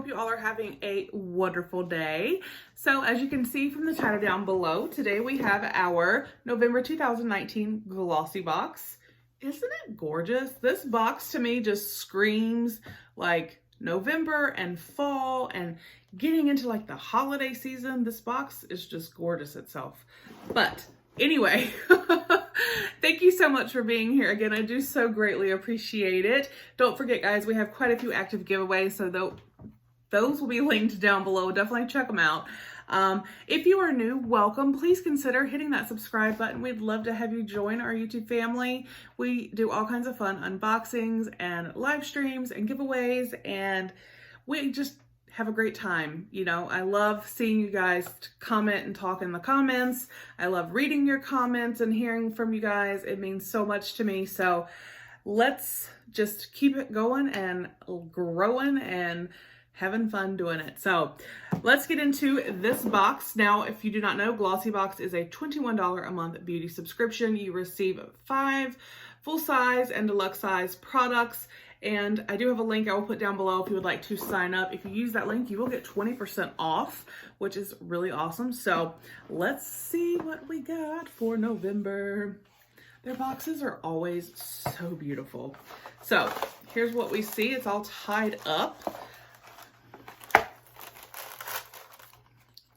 hope you all are having a wonderful day. So as you can see from the title down below, today we have our November 2019 Glossy Box. Isn't it gorgeous? This box to me just screams like November and fall and getting into like the holiday season. This box is just gorgeous itself. But anyway, thank you so much for being here again. I do so greatly appreciate it. Don't forget, guys, we have quite a few active giveaways, so those will be linked down below. Definitely check them out. If you are new, welcome. Please consider hitting that subscribe button. We'd love to have you join our YouTube family. We do all kinds of fun unboxings and live streams and giveaways, and we just have a great time. You know, I love seeing you guys comment and talk in the comments. I love reading your comments and hearing from you guys. It means so much to me. So let's just keep it going and growing and having fun doing it. So let's get into this box. Now, if you do not know, GlossyBox is a $21 a month beauty subscription. You receive 5 full-size and deluxe size products. And I do have a link I will put down below if you would like to sign up. If you use that link, you will get 20% off, which is really awesome. So let's see what we got for November. Their boxes are always so beautiful. So here's what we see. It's all tied up.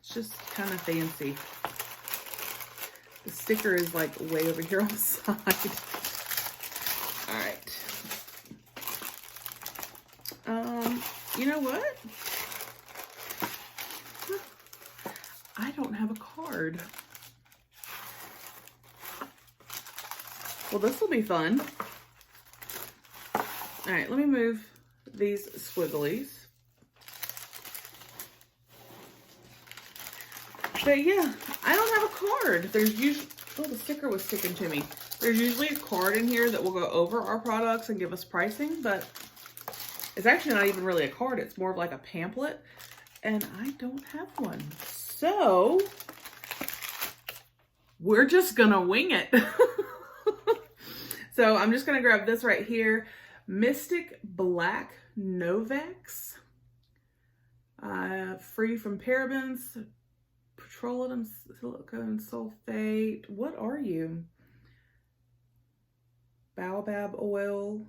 It's just kind of fancy. The sticker is like way over here on the side. All right. You know what? I don't have a card. Well, this will be fun. All right, let me move these squigglies. But yeah, I don't have a card. There's usually, oh, the sticker was sticking to me. There's usually a card in here that will go over our products and give us pricing, but it's actually not even really a card. It's more of like a pamphlet, and I don't have one. So we're just gonna wing it. So I'm just gonna grab this right here. Mystic Black Novex. Free from parabens, petroleum, silicone, sulfate. What are you? Baobab oil.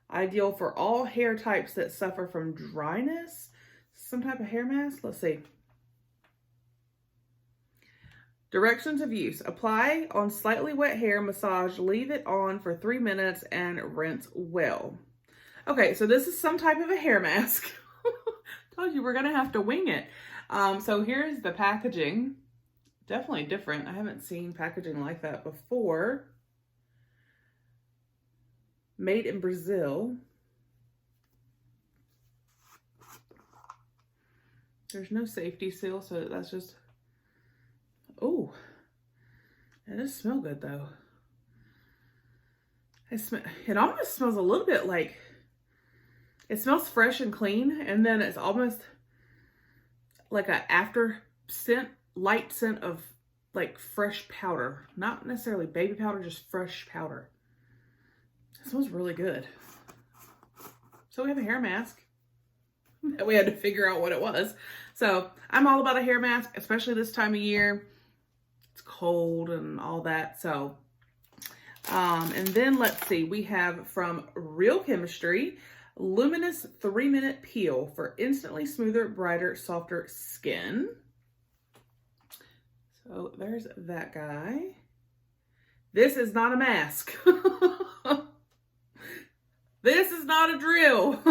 Ideal for all hair types that suffer from dryness. Some type of hair mask. Let's see. Directions of use. Apply on slightly wet hair, massage, leave it on for 3 minutes and rinse well. Okay, so this is some type of a hair mask. Told you we're gonna have to wing it. So here's the packaging. Definitely different. I haven't seen packaging like that before. Made in Brazil. There's no safety seal, so that's just, oh, it does smell good though. It almost smells a little bit like, it smells fresh and clean, and then it's almost like a after scent, light scent of like fresh powder. Not necessarily baby powder, just fresh powder. It smells really good. So we have a hair mask that we had to figure out what it was. So I'm all about a hair mask, especially this time of year. It's cold and all that. So, and then let's see, we have from Real Chemistry, Luminous 3-minute peel for instantly smoother, brighter, softer skin. So there's that guy. This is not a mask. This is not a drill.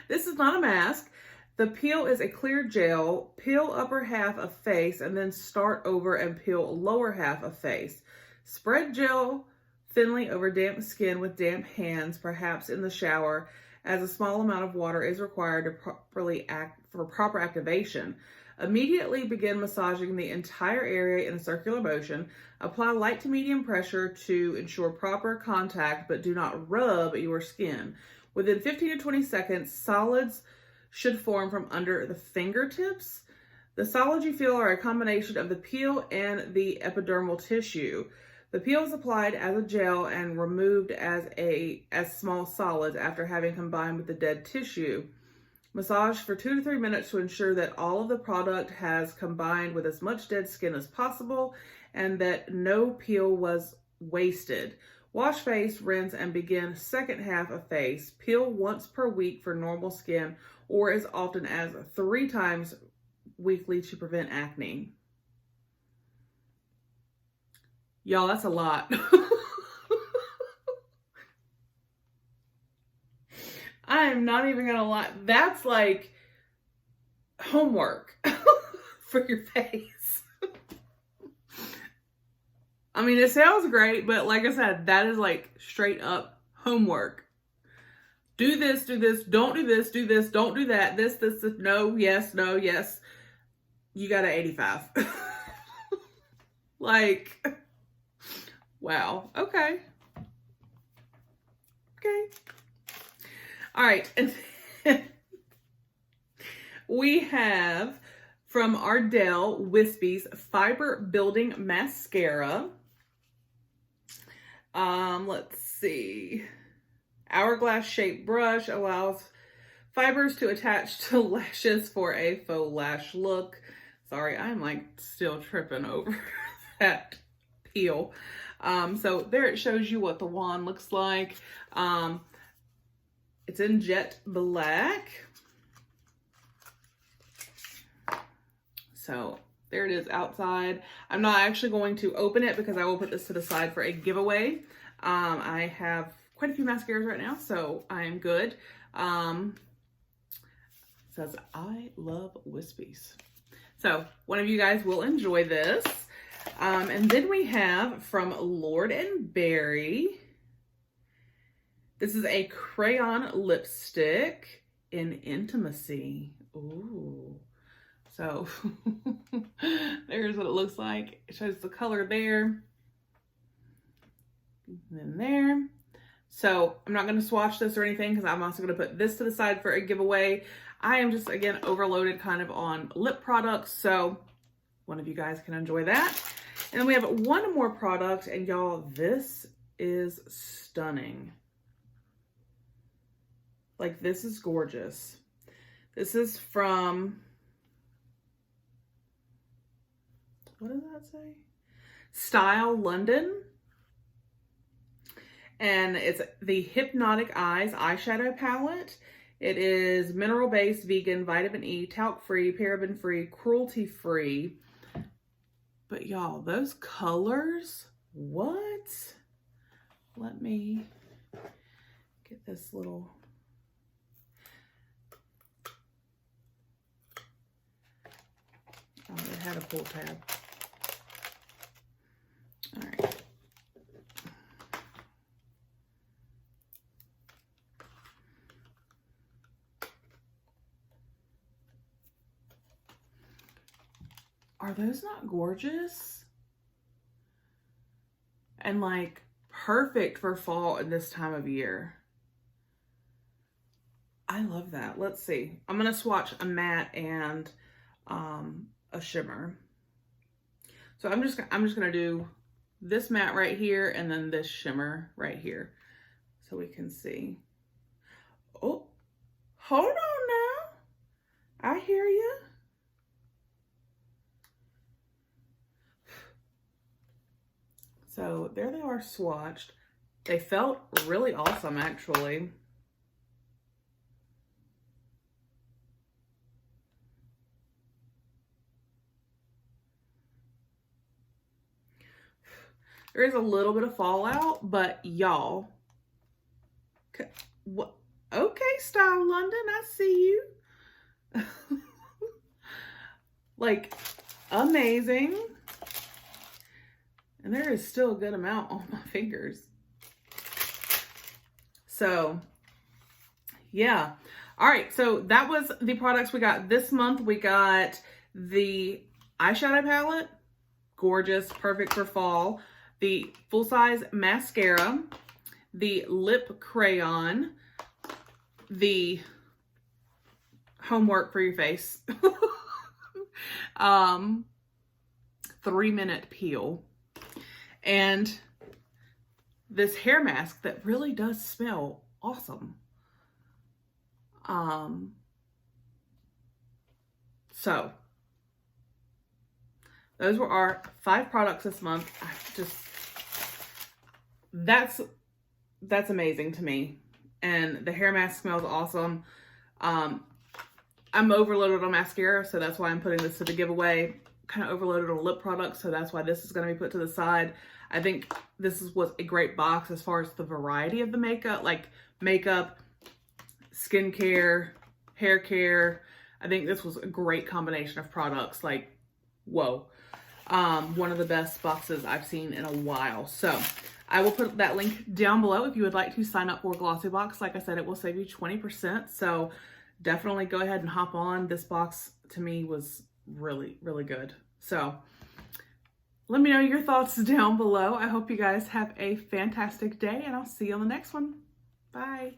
This is not a mask. The peel is a clear gel. Peel upper half of face and then start over and peel lower half of face. Spread gel thinly over damp skin with damp hands, perhaps in the shower, as a small amount of water is required for proper activation. Immediately begin massaging the entire area in a circular motion. Apply light to medium pressure to ensure proper contact, but do not rub your skin. Within 15 to 20 seconds, solids should form from under the fingertips. The solids you feel are a combination of the peel and the epidermal tissue. The peel is applied as a gel and removed as small solids after having combined with the dead tissue. Massage for 2 to 3 minutes to ensure that all of the product has combined with as much dead skin as possible and that no peel was wasted. Wash face, rinse, and begin second half of face. Peel once per week for normal skin or as often as 3 times weekly to prevent acne. Y'all, that's a lot. I am not even gonna lie. That's like homework for your face. I mean, it sounds great, but like I said, that is like straight up homework. Do this, don't do this, do this, don't do that, this, no, yes, no, yes. You got an 85. Like, wow, okay. Okay. All right, and we have from Ardell Wispy's Fiber Building Mascara. Let's see. Hourglass shaped brush allows fibers to attach to lashes for a faux lash look. Sorry, I'm like still tripping over that peel. So there it shows you what the wand looks like. It's in jet black. So there it is outside. I'm not actually going to open it because I will put this to the side for a giveaway. I have quite a few mascaras right now, so I am good. Says, I love Wispies. So one of you guys will enjoy this. And then we have from Lord & Berry. This is a crayon lipstick in Intimacy. Ooh. So there's what it looks like. It shows the color there. And then there. So I'm not going to swatch this or anything because I'm also going to put this to the side for a giveaway. I am just, again, overloaded kind of on lip products. So one of you guys can enjoy that. And then we have one more product. And y'all, this is stunning. Like, this is gorgeous. This is from, what does that say? Style London. And it's the Hypnotic Eyes eyeshadow palette. It is mineral-based, vegan, vitamin E, talc-free, paraben-free, cruelty-free. But y'all, those colors, what? Let me get this little... Oh, it had a pull tab. All right. Are those not gorgeous? And like perfect for fall at this time of year. I love that. Let's see. I'm going to swatch a matte and a shimmer. So I'm just going to do this matte right here and then this shimmer right here so we can see. Oh, hold on now. I hear you. So there they are swatched. They felt really awesome, actually. There is a little bit of fallout, but y'all, what? Okay, Style London, I see you. Like, amazing. And there is still a good amount on my fingers. So, yeah. All right, so that was the products we got this month. We got the eyeshadow palette, gorgeous, perfect for fall. The full-size mascara, the lip crayon, the homework for your face, 3-minute peel, and this hair mask that really does smell awesome. So those were our 5 products this month. That's amazing to me. And the hair mask smells awesome. I'm overloaded on mascara, so that's why I'm putting this to the giveaway. Kind of overloaded on lip products, so that's why this is going to be put to the side. I think was a great box as far as the variety of the makeup, like makeup, skincare, hair care. I think this was a great combination of products. Like, whoa. One of the best boxes I've seen in a while. So I will put that link down below if you would like to sign up for GlossyBox. Like I said, it will save you 20%. So definitely go ahead and hop on. This box to me was really, really good. So let me know your thoughts down below. I hope you guys have a fantastic day, and I'll see you on the next one. Bye.